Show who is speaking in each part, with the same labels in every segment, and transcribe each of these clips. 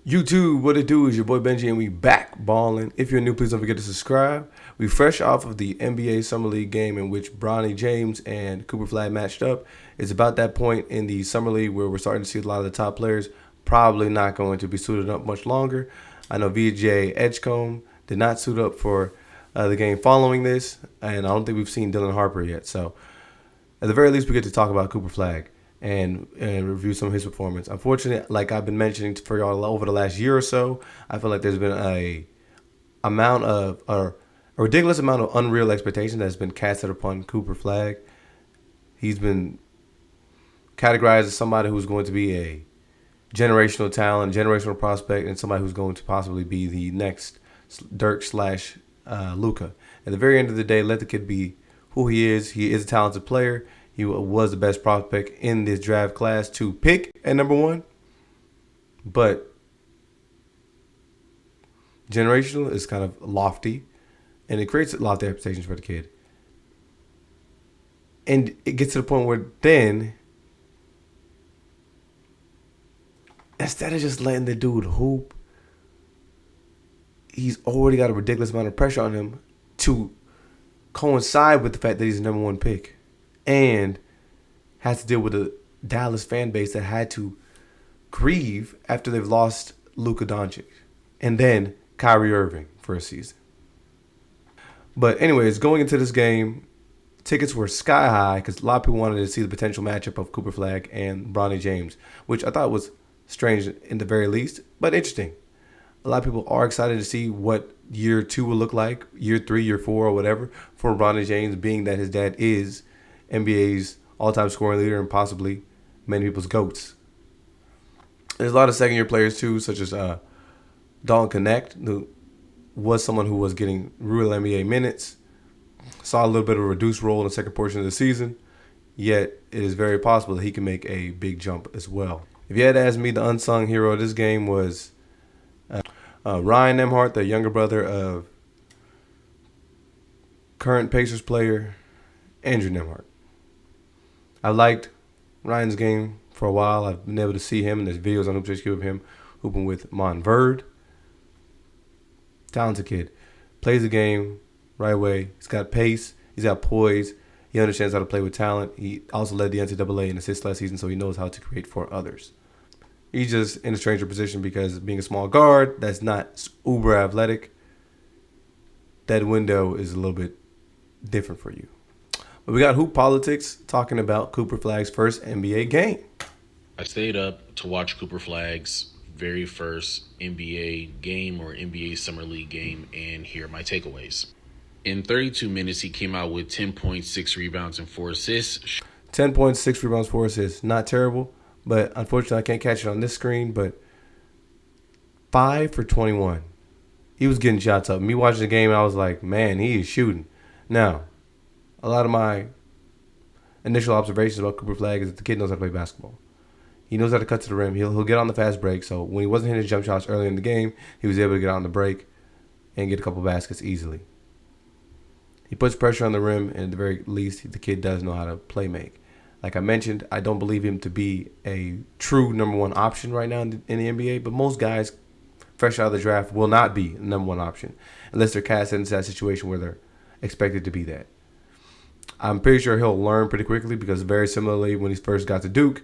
Speaker 1: YouTube, what it do is your boy Benji, and we back balling. If you're new, please don't forget to subscribe. We fresh off of the NBA Summer League game in which Bronny James and Cooper Flagg matched up. It's about that point in the Summer League where we're starting to see a lot of the top players probably not going to be suited up much longer. I know VJ Edgecombe did not suit up for the game following this, and I don't think we've seen Dylan Harper yet. So at the very least, we get to talk about Cooper Flagg and review some of his performance. Unfortunately, like I've been mentioning for y'all over the last year or so, I feel like there's been a ridiculous amount of unreal expectation that's been casted upon Cooper Flagg. He's been categorized as somebody who's going to be a generational talent, generational prospect, and somebody who's going to possibly be the next Dirk slash Luka. At the very end of the day, let the kid be who he is. He is a talented player. He was the best prospect in this draft class to pick at number one. But generational is kind of lofty, and it creates lofty expectations for the kid. And it gets to the point where then, instead of just letting the dude hoop, he's already got a ridiculous amount of pressure on him to coincide with the fact that he's the number one pick. And has to deal with a Dallas fan base that had to grieve after they've lost Luka Doncic and then Kyrie Irving for a season. But anyways, going into this game, tickets were sky high because a lot of people wanted to see the potential matchup of Cooper Flagg and Bronny James, which I thought was strange in the very least, but interesting. A lot of people are excited to see what year two will look like, year three, year four, or whatever, for Bronny James, being that his dad is NBA's all-time scoring leader and possibly many people's GOATs. There's a lot of second-year players, too, such as Dalton Connect, who was someone who was getting real NBA minutes, saw a little bit of a reduced role in the second portion of the season, yet it is very possible that he can make a big jump as well. If you had to ask me, the unsung hero of this game was Ryan NEMBHARD, the younger brother of current Pacers player Andrew NEMBHARD. I liked Ryan's game for a while. I've been able to see him, and there's videos on Hoops HQ of him hooping with NEMBHARD. Talented kid. Plays the game right away. He's got pace. He's got poise. He understands how to play with talent. He also led the NCAA in assists last season, so he knows how to create for others. He's just in a stranger position because being a small guard that's not uber athletic, that window is a little bit different for you. But we got Hoop Politics talking about Cooper Flagg's first NBA game.
Speaker 2: I stayed up to watch Cooper Flagg's very first NBA game or NBA Summer League game, and here are my takeaways. In 32 minutes, he came out with 10.6 rebounds and 4 assists.
Speaker 1: 10.6 rebounds, 4 assists. Not terrible, but unfortunately I can't catch it on this screen, but 5 for 21. He was getting shots up. Me watching the game, I was like, man, he is shooting. Now, a lot of my initial observations about Cooper Flagg is that the kid knows how to play basketball. He knows how to cut to the rim. He'll get on the fast break. So when he wasn't hitting his jump shots early in the game, he was able to get on the break and get a couple baskets easily. He puts pressure on the rim, and at the very least, the kid does know how to play make. Like I mentioned, I don't believe him to be a true number one option right now in the NBA, but most guys fresh out of the draft will not be the number one option unless they're cast into that situation where they're expected to be that. I'm pretty sure he'll learn pretty quickly because very similarly when he first got to Duke,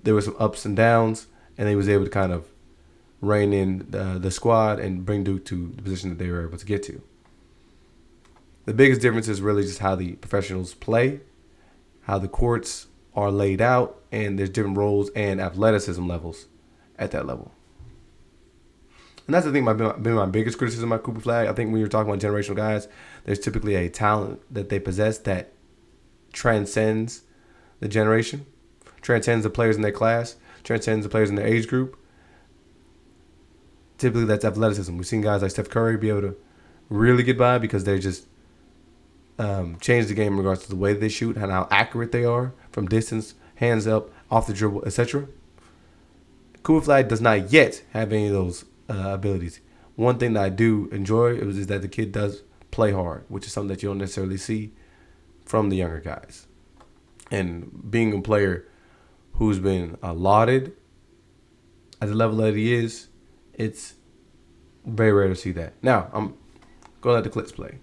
Speaker 1: there were some ups and downs, and he was able to kind of rein in the squad and bring Duke to the position that they were able to get to. The biggest difference is really just how the professionals play, how the courts are laid out, and there's different roles and athleticism levels at that level. And that's the thing been my biggest criticism about Cooper Flagg. I think when you're talking about generational guys, there's typically a talent that they possess that transcends the generation, transcends the players in their class, transcends the players in their age group. Typically, that's athleticism. We've seen guys like Steph Curry be able to really get by because they just change the game in regards to the way they shoot and how accurate they are from distance, hands up, off the dribble, etc. Cooper Flagg does not yet have any of those abilities. One thing that I do enjoy is that the kid does play hard, which is something that you don't necessarily see from the younger guys. And being a player who's been lauded at the level that he is It's very rare to see that. Now, I'm going to let the clips play.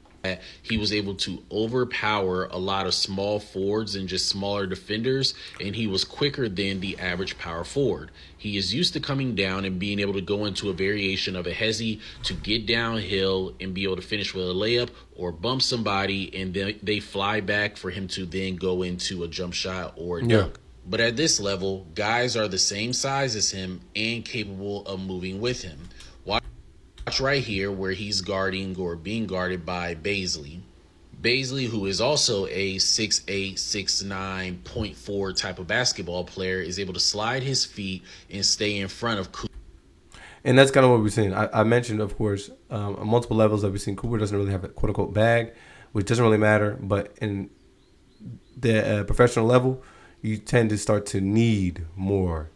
Speaker 2: He was able to overpower a lot of small forwards and just smaller defenders, and he was quicker than the average power forward. He is used to coming down and being able to go into a variation of a hezi to get downhill and be able to finish with a layup or bump somebody, and then they fly back for him to then go into a jump shot or a dunk. But at this level, guys are the same size as him and capable of moving with him. Watch right here where he's guarding or being guarded by Bazley. Bazley, who is also a 6'8", 6'9", type of basketball player, is able to slide his feet and stay in front of Cooper.
Speaker 1: And that's kind of what we've seen. I mentioned, of course, on multiple levels that we've seen Cooper doesn't really have a quote-unquote bag, which doesn't really matter. But in the professional level, you tend to start to need more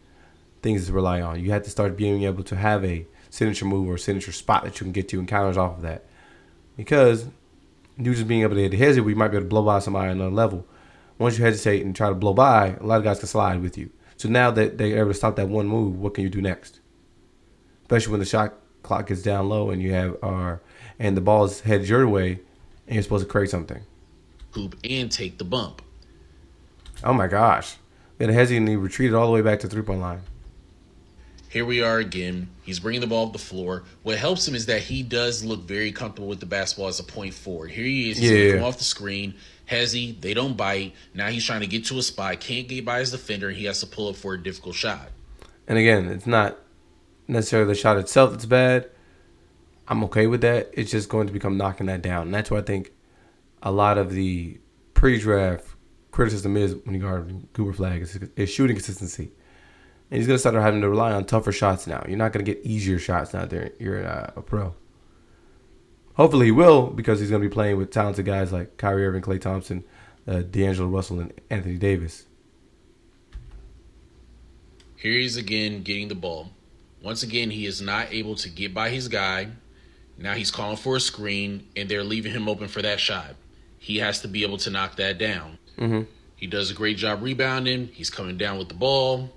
Speaker 1: things to rely on. You have to start being able to have a signature move or signature spot that you can get to and counters off of that. Because you just being able to hesitate, we might be able to blow by somebody on another level. Once you hesitate and try to blow by, a lot of guys can slide with you. So now that they're able to stop that one move, what can you do next? Especially when the shot clock gets down low and you have and the ball is headed your way and you're supposed to create something.
Speaker 2: And take the bump.
Speaker 1: Oh my gosh. We had a hesitate and he retreated all the way back to the 3-point line.
Speaker 2: Here we are again. He's bringing the ball up the floor. What helps him is that he does look very comfortable with the basketball as a point forward. Here he is. He's going to come off the screen. Hezi, they don't bite. Now he's trying to get to a spot. Can't get by his defender, and he has to pull up for a difficult shot.
Speaker 1: And again, it's not necessarily the shot itself that's bad. I'm okay with that. It's just going to become knocking that down. And that's why I think a lot of the pre-draft criticism is when you guard Cooper Flagg is shooting consistency. And he's going to start having to rely on tougher shots now. You're not going to get easier shots now that you're a pro. Hopefully he will, because he's going to be playing with talented guys like Kyrie Irving, Klay Thompson, D'Angelo Russell, and Anthony Davis.
Speaker 2: Here he is again getting the ball. Once again, he is not able to get by his guy. Now he's calling for a screen, and they're leaving him open for that shot. He has to be able to knock that down.
Speaker 1: Mm-hmm.
Speaker 2: He does a great job rebounding. He's coming down with the ball.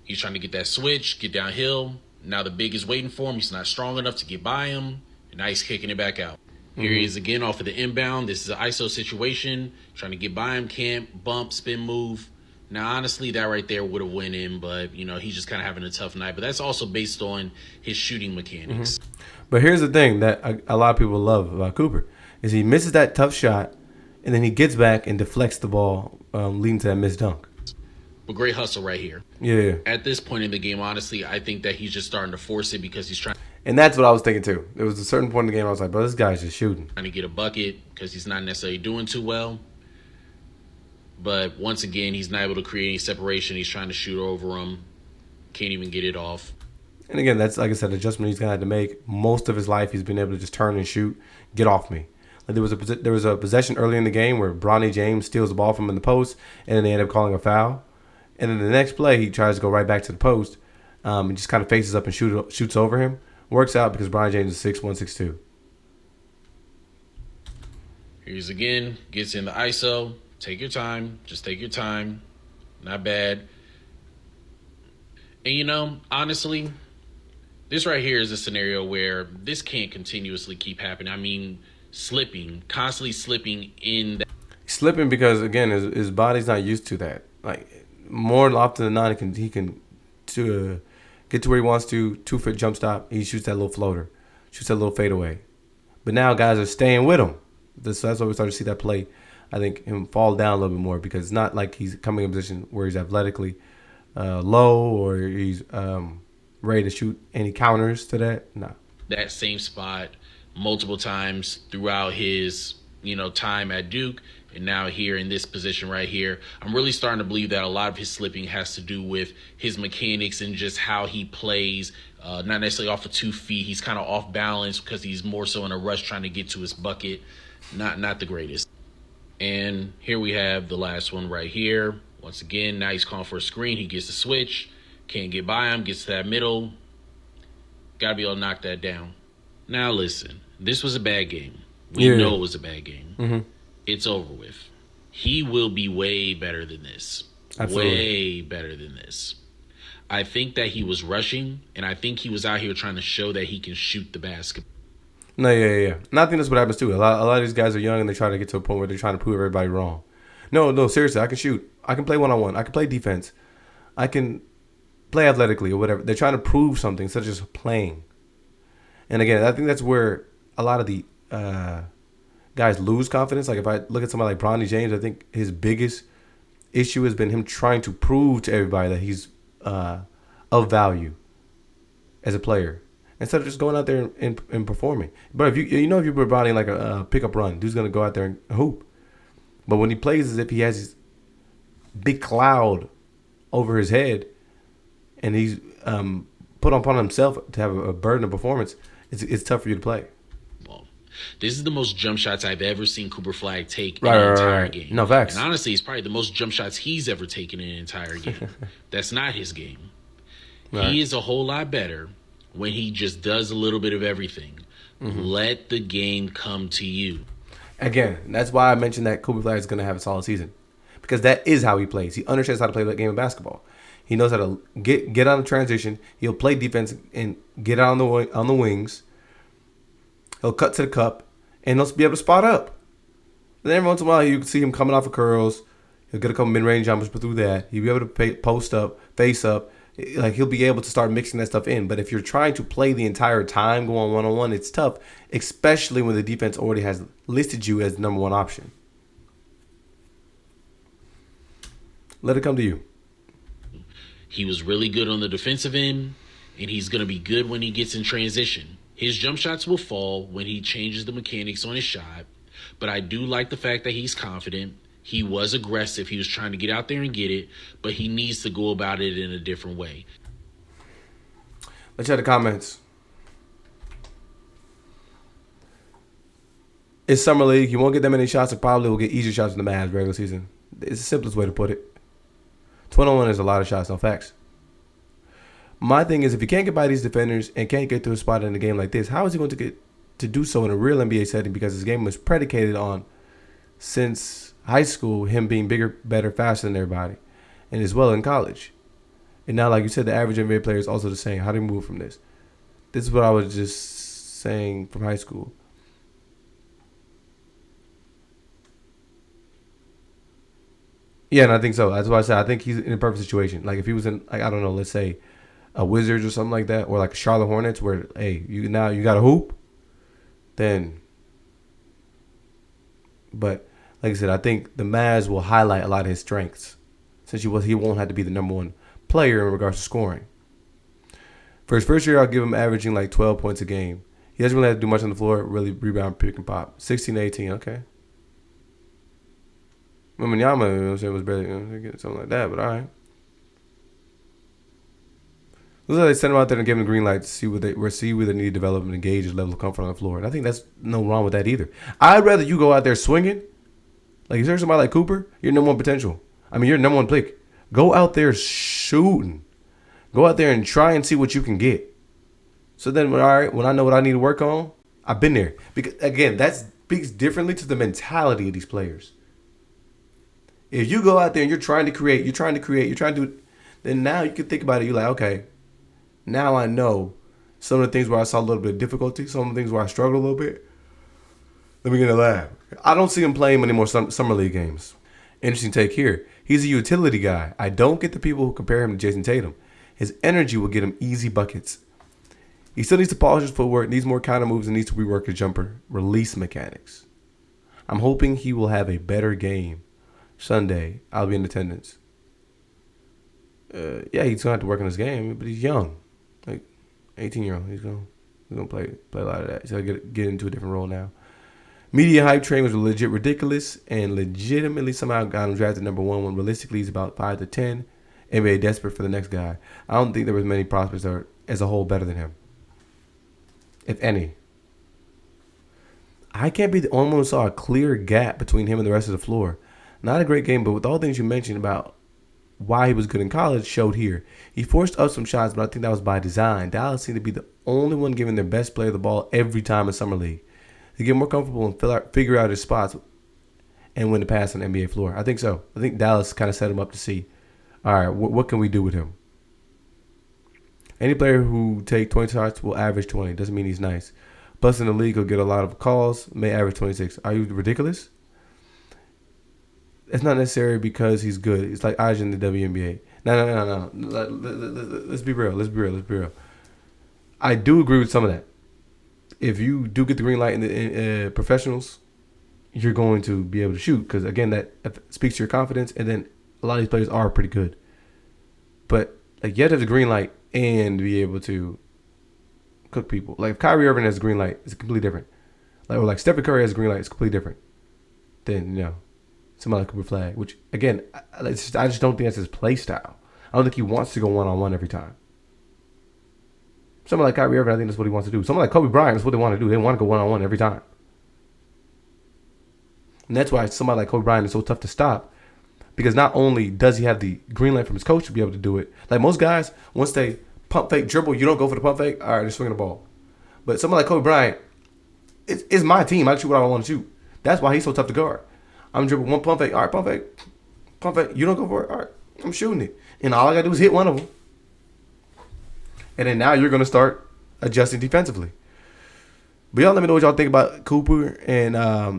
Speaker 2: He's trying to get that switch, get downhill. Now the big is waiting for him. He's not strong enough to get by him. And now he's kicking it back out. Here he is again off of the inbound. This is an ISO situation. Trying to get by him, can't, bump, spin move. Now, honestly, that right there would have went in, but, he's just kind of having a tough night. But that's also based on his shooting mechanics.
Speaker 1: But here's the thing that a lot of people love about Cooper is he misses that tough shot, and then he gets back and deflects the ball, leading to that missed dunk.
Speaker 2: But great hustle right here.
Speaker 1: Yeah.
Speaker 2: At this point in the game, honestly, I think that he's just starting to force it because he's trying.
Speaker 1: And that's what I was thinking too. There was a certain point in the game I was like, bro, this guy's just shooting.
Speaker 2: Trying to get a bucket because he's not necessarily doing too well. But once again, he's not able to create any separation. He's trying to shoot over him. Can't even get it off.
Speaker 1: And again, that's, like I said, adjustment he's going to have to make. Most of his life, he's been able to just turn and shoot, get off me. Like there was a possession early in the game where Bronny James steals the ball from him in the post, and then they end up calling a foul. And then the next play, he tries to go right back to the post and just kind of faces up and shoots over him. Works out because Bronny James is 6'1", 6'2".
Speaker 2: Here's again, gets in the ISO. Take your time. Just take your time. Not bad. And, honestly, this right here is a scenario where this can't continuously keep happening. I mean, constantly slipping in that.
Speaker 1: Slipping because, again, his body's not used to that. Like, more often than not, he can get to where he wants to, 2-foot jump stop. He shoots that little floater, shoots that little fadeaway. But now guys are staying with him. That's why we start to see that play. I think him fall down a little bit more because it's not like he's coming in a position where he's athletically low or he's ready to shoot any counters to that. No.
Speaker 2: That same spot multiple times throughout his, time at Duke. And now here in this position right here, I'm really starting to believe that a lot of his slipping has to do with his mechanics and just how he plays, not necessarily off of 2 feet. He's kind of off balance because he's more so in a rush trying to get to his bucket. Not the greatest. And here we have the last one right here. Once again, now he's calling for a screen. He gets the switch. Can't get by him. Gets to that middle. Got to be able to knock that down. Now listen, this was a bad game. We know it was a bad game.
Speaker 1: Mm-hmm.
Speaker 2: It's over with. He will be way better than this.
Speaker 1: Absolutely.
Speaker 2: Way better than this. I think that he was rushing, and I think he was out here trying to show that he can shoot the basketball.
Speaker 1: No, yeah. And I think that's what happens too. A lot of these guys are young and they try to get to a point where they're trying to prove everybody wrong. No, seriously, I can shoot. I can play 1-on-1. I can play defense. I can play athletically or whatever. They're trying to prove something, such as playing. And again, I think that's where a lot of the guys lose confidence. Like if I look at somebody like Bronny James, I think his biggest issue has been him trying to prove to everybody that he's of value as a player instead of just going out there and performing. But if you put Bronny in like a pickup run, dude's gonna go out there and hoop. But when he plays as if he has this big cloud over his head and he's put upon himself to have a burden of performance, it's tough for you to play.
Speaker 2: This is the most jump shots I've ever seen Cooper Flagg take in an entire game.
Speaker 1: No, facts.
Speaker 2: And honestly, it's probably the most jump shots he's ever taken in an entire game. That's not his game. Right. He is a whole lot better when he just does a little bit of everything. Mm-hmm. Let the game come to you.
Speaker 1: Again, that's why I mentioned that Cooper Flagg is going to have a solid season. Because that is how he plays. He understands how to play that game of basketball. He knows how to get on the transition. He'll play defense and get out on the wings. He'll cut to the cup, and he'll be able to spot up. And then every once in a while, you can see him coming off of curls. He'll get a couple mid-range jumpers, but through that, he'll be able to post up, face up. Like he'll be able to start mixing that stuff in. But if you're trying to play the entire time, going 1-on-1, it's tough, especially when the defense already has listed you as the number one option. Let it come to you.
Speaker 2: He was really good on the defensive end, and he's going to be good when he gets in transition. His jump shots will fall when he changes the mechanics on his shot, but I do like the fact that he's confident. He was aggressive. He was trying to get out there and get it, but he needs to go about it in a different way.
Speaker 1: Let's check the comments. It's Summer League. You won't get that many shots and probably will get easier shots in the Mavs regular season. It's the simplest way to put it. 21 is a lot of shots, no facts. My thing is, if you can't get by these defenders and can't get to a spot in a game like this, how is he going to get to do so in a real NBA setting? Because his game was predicated on, since high school, him being bigger, better, faster than everybody, and as well in college. And now, like you said, the average NBA player is also the same. How do you move from this? This is what I was just saying from high school. Yeah, and I think so. That's why I said I think he's in a perfect situation. Like if he was in, like, I don't know, let's say a Wizards or something like that, or like a Charlotte Hornets, where you got a hoop, then. But like I said, I think the Mavs will highlight a lot of his strengths, since he won't have to be the number one player in regards to scoring. For his first year, I'll give him averaging like 12 points a game. He doesn't really have to do much on the floor, really rebound, pick and pop. 16-18, okay. Wembanyama, you know what I'm saying, was barely something like that, but all right. Looks like they sent him out there and gave him the green light to see where they need to develop and engage his level of comfort on the floor. And I think that's no wrong with that either. I'd rather you go out there swinging. Like, if there's somebody like Cooper, you're number one potential. I mean, you're number one pick. Go out there shooting. Go out there and try and see what you can get. So then, when I know what I need to work on, I've been there. Because, again, that speaks differently to the mentality of these players. If you go out there and you're trying to create, then now you can think about it. You're like, okay, now I know some of the things where I saw a little bit of difficulty, some of the things where I struggled a little bit. Let me get in the lab. I don't see him playing many more summer league games. Interesting take here. He's a utility guy. I don't get the people who compare him to Jason Tatum. His energy will get him easy buckets. He still needs to polish his footwork, needs more counter moves, and needs to rework his jumper release mechanics. I'm hoping he will have a better game Sunday. I'll be in attendance. Yeah, he's gonna have to work on his game, but he's young, like 18-year-old. He's gonna play a lot of that. He's gonna get into a different role now. Media hype train was legit ridiculous and legitimately somehow got him drafted number one when realistically he's about 5 to 10. NBA desperate for the next guy. I don't think there was many prospects that are as a whole better than him, if any. I can't be the only one who saw a clear gap between him and the rest of the floor. Not a great game, but with all the things you mentioned about why he was good in college showed here. He forced up some shots, but I think that was by design. Dallas seemed to be the only one giving their best player the ball every time in Summer League. To get more comfortable and figure out his spots and win the pass on the NBA floor. I think so. I think Dallas kind of set him up to see, all right, what can we do with him? Any player who take 20 shots will average 20. Doesn't mean he's nice. Plus, in the league, he'll get a lot of calls. May average 26. Are you ridiculous? It's not necessary because he's good. It's like Aj in the WNBA. No. Let's be real. Let's be real. I do agree with some of that. If you do get the green light in the professionals, you're going to be able to shoot because, again, that speaks to your confidence. And then a lot of these players are pretty good. But like you have to have the green light and be able to cook people. Like if Kyrie Irving has a green light, it's completely different. Like Stephen Curry has a green light, it's completely different than somebody like Cooper Flagg. Which again, I just don't think that's his play style. I don't think he wants to go 1-on-1 every time. Someone like Kyrie Irving, I think that's what he wants to do. Someone like Kobe Bryant, that's what they want to do. They want to go 1-on-1 every time. And that's why somebody like Kobe Bryant is so tough to stop. Because not only does he have the green light from his coach to be able to do it, like most guys, once they pump fake dribble, you don't go for the pump fake, all right, they're swinging the ball. But someone like Kobe Bryant, it's my team. I shoot what I want to shoot. That's why he's so tough to guard. I'm dribbling one pump fake, all right, pump fake. You don't go for it, all right, I'm shooting it. And all I got to do is hit one of them. And then now you're going to start adjusting defensively. But y'all let me know what y'all think about Cooper and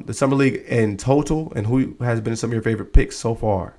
Speaker 1: the Summer League in total and who has been some of your favorite picks so far.